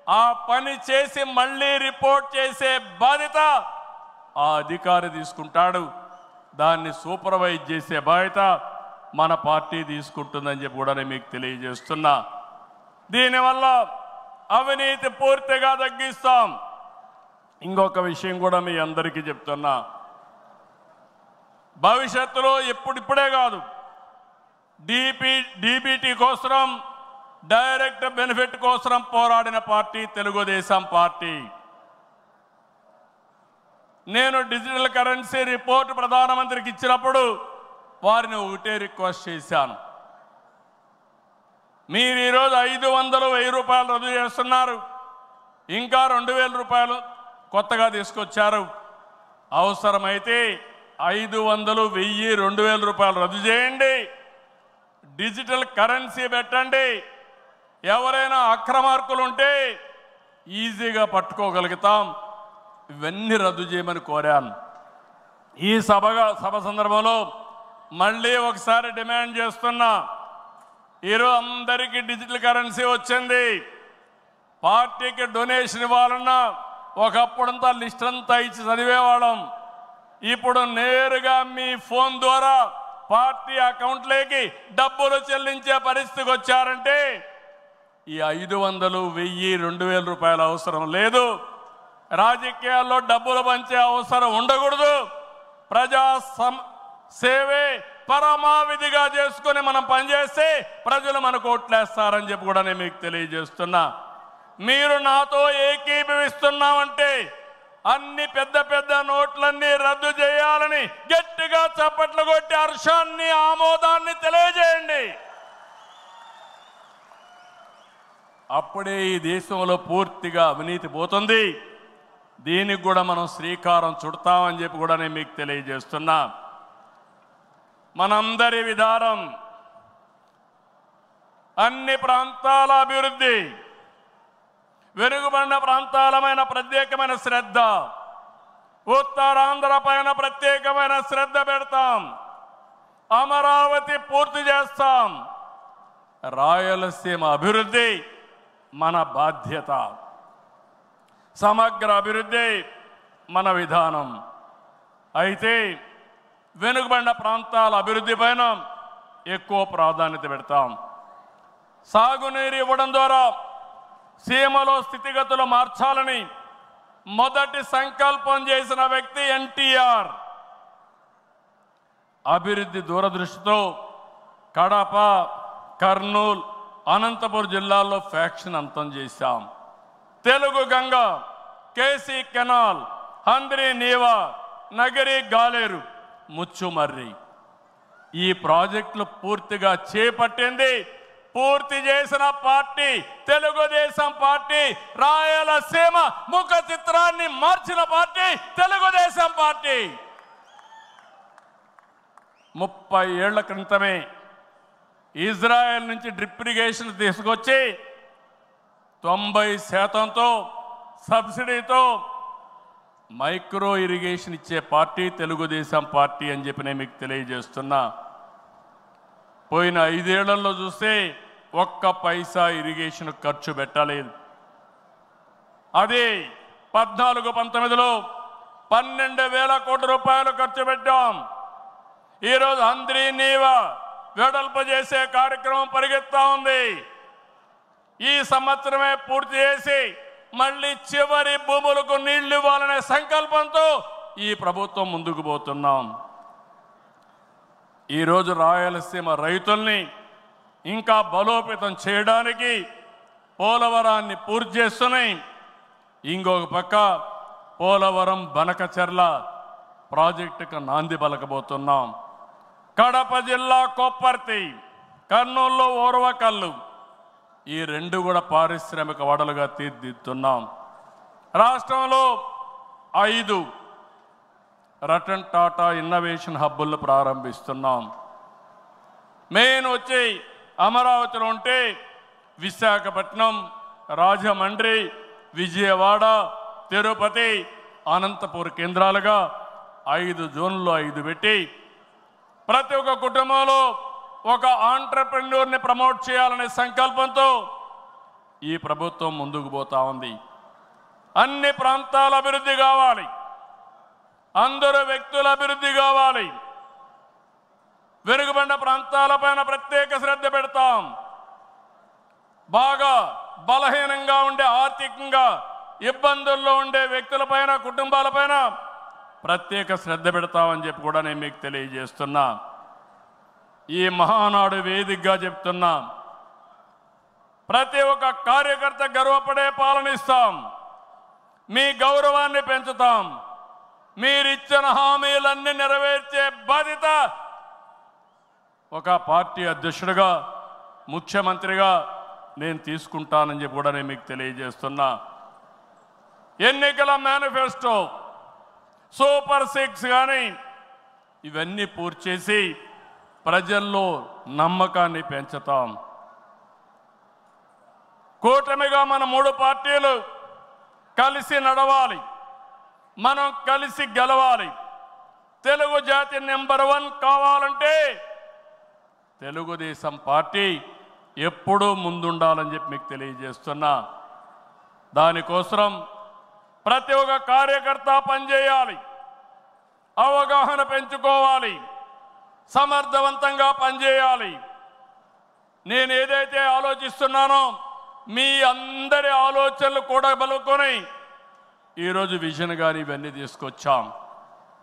ఆ పని చేసి మళ్ళీ రిపోర్ట్ చేసే బాధ్యత ఆ అధికారి తీసుకుంటాడు. దాన్ని సూపర్వైజ్ చేసే బాధ్యత మన పార్టీ తీసుకుంటుందని చెప్పి కూడా నేను మీకు తెలియజేస్తున్నా. దీనివల్ల అవినీతి పూర్తిగా తగ్గిస్తాం. ఇంకొక విషయం కూడా మీ అందరికీ చెప్తున్నా, భవిష్యత్తులో ఇప్పుడే కాదు, డీబీటీ కోసం, డైరెక్ట్ బెనిఫిట్ కోసం పోరాడిన పార్టీ తెలుగుదేశం పార్టీ. నేను డిజిటల్ కరెన్సీ రిపోర్ట్ ప్రధానమంత్రికి ఇచ్చినప్పుడు వారిని ఒకటే రిక్వెస్ట్ చేశాను, మీరు ఈరోజు 500, 1000 రూపాయలు రద్దు చేస్తున్నారు, ఇంకా 2000 రూపాయలు కొత్తగా తీసుకొచ్చారు. అవసరమైతే 500, 1000, 2000 రూపాయలు రద్దు చేయండి, డిజిటల్ కరెన్సీ పెట్టండి. ఎవరైనా అక్రమార్కులు ఉంటే ఈజీగా పట్టుకోగలుగుతాం. ఇవన్నీ రద్దు చేయమని కోరాను. ఈ సభ సందర్భంలో మళ్ళీ ఒకసారి డిమాండ్ చేస్తున్నా, ఈరోజు అందరికీ డిజిటల్ కరెన్సీ వచ్చింది. పార్టీకి డొనేషన్ ఇవ్వాలన్నా ఒకప్పుడంతా లిస్ట్ అంతా ఇచ్చి చదివేవాళ్ళం. ఇప్పుడు నేరుగా మీ ఫోన్ ద్వారా పార్టీ అకౌంట్లోకి డబ్బులు చెల్లించే పరిస్థితికి వచ్చారంటే ఈ 500, 1000, 2000 రూపాయల అవసరం లేదు. రాజకీయాల్లో డబ్బులు పంచే అవసరం ఉండకూడదు. ప్రజా సేవే పరమావిధిగా చేసుకుని మనం పనిచేస్తే ప్రజలు మనకు ఓట్లేస్తారని చెప్పి కూడా నేను మీకు తెలియజేస్తున్నా. మీరు నాతో ఏకీభవిస్తున్నామంటే అన్ని పెద్ద నోట్లన్నీ రద్దు చేయాలని గట్టిగా చప్పట్లు కొట్టి హర్షాన్ని, ఆమోదాన్ని తెలియజేయండి. అప్పుడే ఈ దేశంలో పూర్తిగా అవినీతి పోతుంది. దీనికి కూడా మనం శ్రీకారం చుడతామని చెప్పి కూడా నేను మీకు తెలియజేస్తున్నా. మనందరి విధానం అన్ని ప్రాంతాల అభివృద్ధి, వెనుకబడిన ప్రాంతాలమైన ప్రత్యేకమైన శ్రద్ధ, ఉత్తరాంధ్ర పైన ప్రత్యేకమైన శ్రద్ధ పెడతాం. అమరావతి పూర్తి చేస్తాం. రాయలసీమ అభివృద్ధి మన బాధ్యత. సమగ్ర అభివృద్ధి మన విధానం. అయితే వెనుకబడిన ప్రాంతాల అభివృద్ధి పైన ఎక్కువ ప్రాధాన్యత పెడతాం. సాగునీరు ఇవ్వడం ద్వారా సీమలో స్థితిగతులు మార్చాలని మొదటి సంకల్పం చేసిన వ్యక్తి ఎన్టీఆర్. అభివృద్ధి దూరదృష్టితో కడప, కర్నూలు, అనంతపురం జిల్లాల్లో ఫ్యాక్షన్ అంతం చేశాం. తెలుగు గంగ, కేసీ కెనాల్, హంద్రీ నీవా, నగరి గాలేరు, ముచ్చుమర్రి ఈ ప్రాజెక్టులు పూర్తిగా చేపట్టింది, పూర్తి చేసిన పార్టీ తెలుగుదేశం పార్టీ. రాయలసీమ ముఖ చిత్రాన్ని మార్చిన పార్టీ తెలుగుదేశం పార్టీ. 30 ఏళ్ల క్రితమే ఇజ్రాయెల్ నుంచి డ్రిప్ ఇరిగేషన్ తీసుకొచ్చి 90% సబ్సిడీతో మైక్రో ఇరిగేషన్ ఇచ్చే పార్టీ తెలుగుదేశం పార్టీ అని చెప్పి నేను మీకు తెలియజేస్తున్నా. పోయిన 5 ఏళ్లలో చూస్తే ఒక్క పైసా ఇరిగేషన్ ఖర్చు పెట్టలేదు. అదే 14-19లో 12,000 కోట్ల రూపాయలు ఖర్చు పెట్టాం. ఈరోజు హంద్రీ నీవా వెడల్పు చేసే కార్యక్రమం పరిగెత్తా ఉంది. ఈ సంవత్సరమే పూర్తి చేసి మళ్ళీ చివరి భూములకు నీళ్లు ఇవ్వాలనే సంకల్పంతో ఈ ప్రభుత్వం ముందుకు పోతున్నాం. ఈరోజు రాయలసీమ రైతుల్ని ఇంకా బలోపేతం చేయడానికి పోలవరాన్ని పూర్తి చేస్తున్నాయి. ఇంకొక పక్క పోలవరం బనకచెర్ల ప్రాజెక్టుకు నాంది పలకబోతున్నాం. కడప జిల్లా కొప్పర్తి, కర్నూలులో ఓర్వకల్లు ఈ 2 కూడా పారిశ్రామిక వాడలుగా తీర్చిదిద్దుతున్నాం. రాష్ట్రంలో 5 రతన్ టాటా ఇన్నోవేషన్ హబ్బులను ప్రారంభిస్తున్నాం. మెయిన్ వచ్చి అమరావతిలో ఉంటే విశాఖపట్నం, రాజమండ్రి, విజయవాడ, తిరుపతి, అనంతపురం కేంద్రాలుగా 5 జోన్లు 5 పెట్టి ప్రతి ఒక్క కుటుంబంలో ఒక ఆంట్రప్రెన్యూర్ని ప్రమోట్ చేయాలనే సంకల్పంతో ఈ ప్రభుత్వం ముందుకు పోతా ఉంది. అన్ని ప్రాంతాల అభివృద్ధి కావాలి, అందరు వ్యక్తుల అభివృద్ధి కావాలి. వెనుకబడిన ప్రాంతాలపైన ప్రత్యేక శ్రద్ధ పెడతాం. బాగా బలహీనంగా ఉండే, ఆర్థికంగా ఇబ్బందుల్లో ఉండే వ్యక్తులపైన, కుటుంబాలపైన ప్రత్యేక శ్రద్ధ పెడతామని చెప్పి కూడా నేను మీకు తెలియజేస్తున్నా. ఈ మహానాడు వేదికగా చెప్తున్నా, ప్రతి ఒక్క కార్యకర్త గర్వపడే పాలన ఇస్తాం. మీ గౌరవాన్ని పెంచుతాం. మీరిచ్చిన హామీలన్నీ నెరవేర్చే బాధ్యత ఒక పార్టీ అధ్యక్షుడిగా, ముఖ్యమంత్రిగా నేను తీసుకుంటానని చెప్పి కూడా నేను మీకు తెలియజేస్తున్నా. ఎన్నికల మేనిఫెస్టో, సూపర్ 6 కానీ ఇవన్నీ పూర్తి చేసి ప్రజల్లో నమ్మకాన్ని పెంచుతాం. కూటమిగా మన 3 పార్టీలు కలిసి నడవాలి, మనం కలిసి గెలవాలి. తెలుగు జాతి నెంబర్ 1 కావాలంటే తెలుగుదేశం పార్టీ ఎప్పుడూ ముందుండాలని చెప్పి మీకు తెలియజేస్తున్నా. దానికోసం ప్రతి ఒక్క కార్యకర్త పనిచేయాలి, అవగాహన పెంచుకోవాలి, సమర్థవంతంగా పనిచేయాలి. నేను ఏదైతే ఆలోచిస్తున్నానో మీ అందరి ఆలోచనలు కూడా బలుకొని ఈరోజు విజన్ గాని ఇవన్నీ తీసుకొచ్చాం.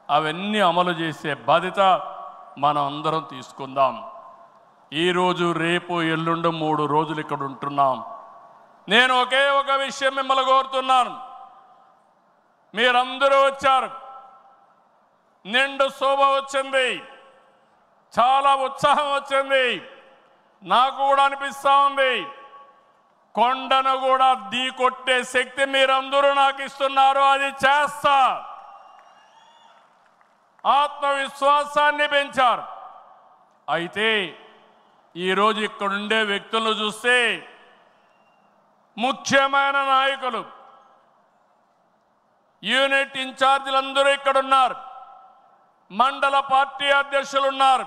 అవన్నీ అమలు చేసే బాధ్యత మనం అందరం తీసుకుందాం. ఈరోజు, రేపు, ఎల్లుండి 3 రోజులు ఇక్కడ ఉంటున్నాం. నేను ఒకే ఒక విషయం మిమ్మల్ని కోరుతున్నాను. మీరందరూ వచ్చారు, నిండు శోభ వచ్చింది, చాలా ఉత్సాహం వచ్చింది. నాకు కూడా అనిపిస్తూ ఉంది, కొండను కూడా ఢీకొట్టే శక్తి మీరందరూ నాకు ఇస్తున్నారు. అది చేస్తా. ఆత్మవిశ్వాసాన్ని పెంచారు. అయితే ఈరోజు ఇక్కడుండే వ్యక్తులను చూస్తే ముఖ్యమైన నాయకులు, యూనిట్ ఇన్ఛార్జీలందరూ ఇక్కడున్నారు, మండల పార్టీ అధ్యక్షులు ఉన్నారు,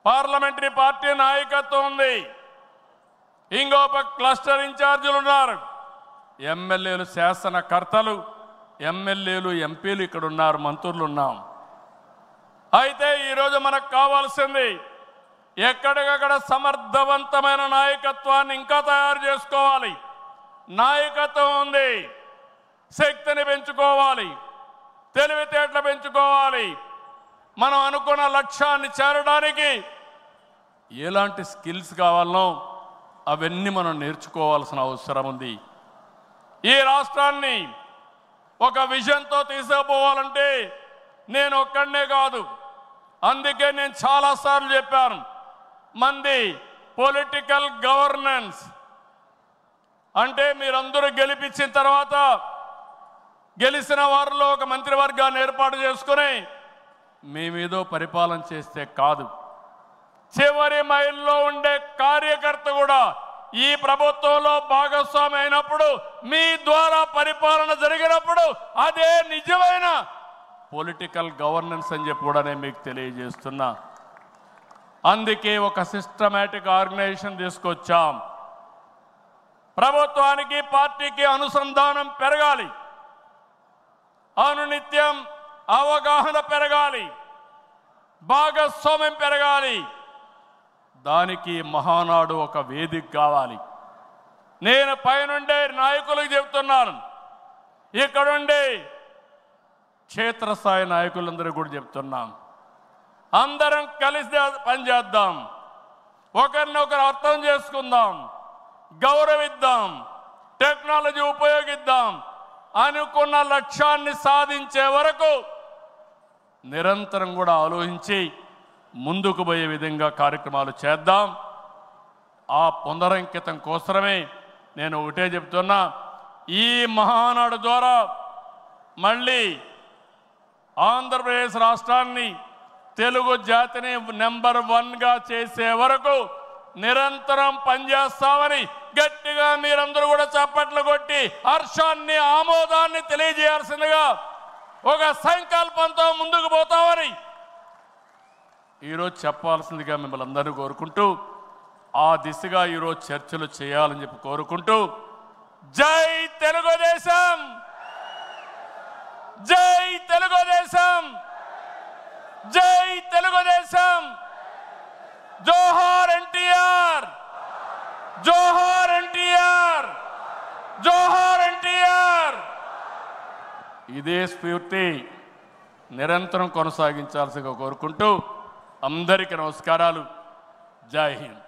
పార్లమెంటరీ పార్టీ నాయకత్వం ఉంది, ఇంకొక క్లస్టర్ ఇన్ఛార్జీలు ఉన్నారు, ఎమ్మెల్యేలు, శాసనకర్తలు, ఎమ్మెల్యేలు, ఎంపీలు ఇక్కడ ఉన్నారు, మంత్రులు ఉన్నాం. అయితే ఈరోజు మనకు కావాల్సింది ఎక్కడికక్కడ సమర్థవంతమైన నాయకత్వాన్ని ఇంకా తయారు చేసుకోవాలి. నాయకత్వం ఉంది, శక్తిని పెంచుకోవాలి, తెలివితేటలు పెంచుకోవాలి. మనం అనుకున్న లక్ష్యాన్ని చేరడానికి ఎలాంటి స్కిల్స్ కావాలనో అవన్నీ మనం నేర్చుకోవాల్సిన అవసరం ఉంది. ఈ రాష్ట్రాన్ని ఒక విజన్తో తీసుకుపోవాలంటే నేను ఒక్కడనే కాదు. అందుకే నేను చాలాసార్లు చెప్పాను, మంది పొలిటికల్ గవర్నెన్స్ అంటే మీరందరూ గెలిపించిన తర్వాత గెలిచిన వారిలో ఒక మంత్రివర్గాన్ని ఏర్పాటు చేసుకుని మేమేదో పరిపాలన చేస్తే కాదు, చివరి మైల్లో ఉండే కార్యకర్త కూడా ఈ ప్రభుత్వంలో భాగస్వామి అయినప్పుడు, మీ ద్వారా పరిపాలన జరిగినప్పుడు అదే నిజమైన పొలిటికల్ గవర్నెన్స్ అని చెప్పి కూడా నేను మీకు తెలియజేస్తున్నా. అందుకే ఒక సిస్టమేటిక్ ఆర్గనైజేషన్ తీసుకొచ్చాం. ప్రభుత్వానికి పార్టీకి అనుసంధానం పెరగాలి, అనునిత్యం అవగాహన పెరగాలి, భాగస్వామ్యం పెరగాలి. దానికి మహానాడు ఒక వేదిక కావాలి. నేను పైనుండే నాయకులకు చెప్తున్నాను, ఇక్కడుండే క్షేత్రస్థాయి నాయకులందరూ కూడా చెప్తున్నాం, అందరం కలిసి పనిచేద్దాం, ఒకరినొకరు అర్థం చేసుకుందాం, గౌరవిద్దాం, టెక్నాలజీ ఉపయోగిద్దాం. అనుకున్న లక్ష్యాన్ని సాధించే వరకు నిరంతరం కూడా ఆలోచించి ముందుకు పోయే విధంగా కార్యక్రమాలు చేద్దాం. ఆ పునరంకితం కోసమే నేను ఒకటే చెప్తున్నా, ఈ మహానాడు ద్వారా మళ్ళీ ఆంధ్రప్రదేశ్ రాష్ట్రాన్ని, తెలుగు జాతిని నెంబర్ 1గా చేసే వరకు నిరంతరం పనిచేస్తామని గట్టిగా మీరందరూ కూడా చప్పట్లు కొట్టి హర్షాన్ని, ఆమోదాన్ని తెలియజేయాల్సిందిగా ఒక సంకల్పంతో ముందుకు పోతామని ఈరోజు చెప్పాల్సిందిగా మిమ్మల్ని అందరూ కోరుకుంటూ, ఆ దిశగా ఈరోజు చర్చలు చేయాలని చెప్పి కోరుకుంటూ, జై తెలుగుదేశం, జై తెలుగుదేశం, జై తెలుగుదేశం, జోహార్ ఎన్టీఆర్, జోహార్ ఎన్టీఆర్, జోహార్ ఎన్టీఆర్. ఇదే స్ఫూర్తి నిరంతరం కొనసాగించాల్సిగా కోరుకుంటూ అందరికీ నమస్కారాలు. జై హింద్.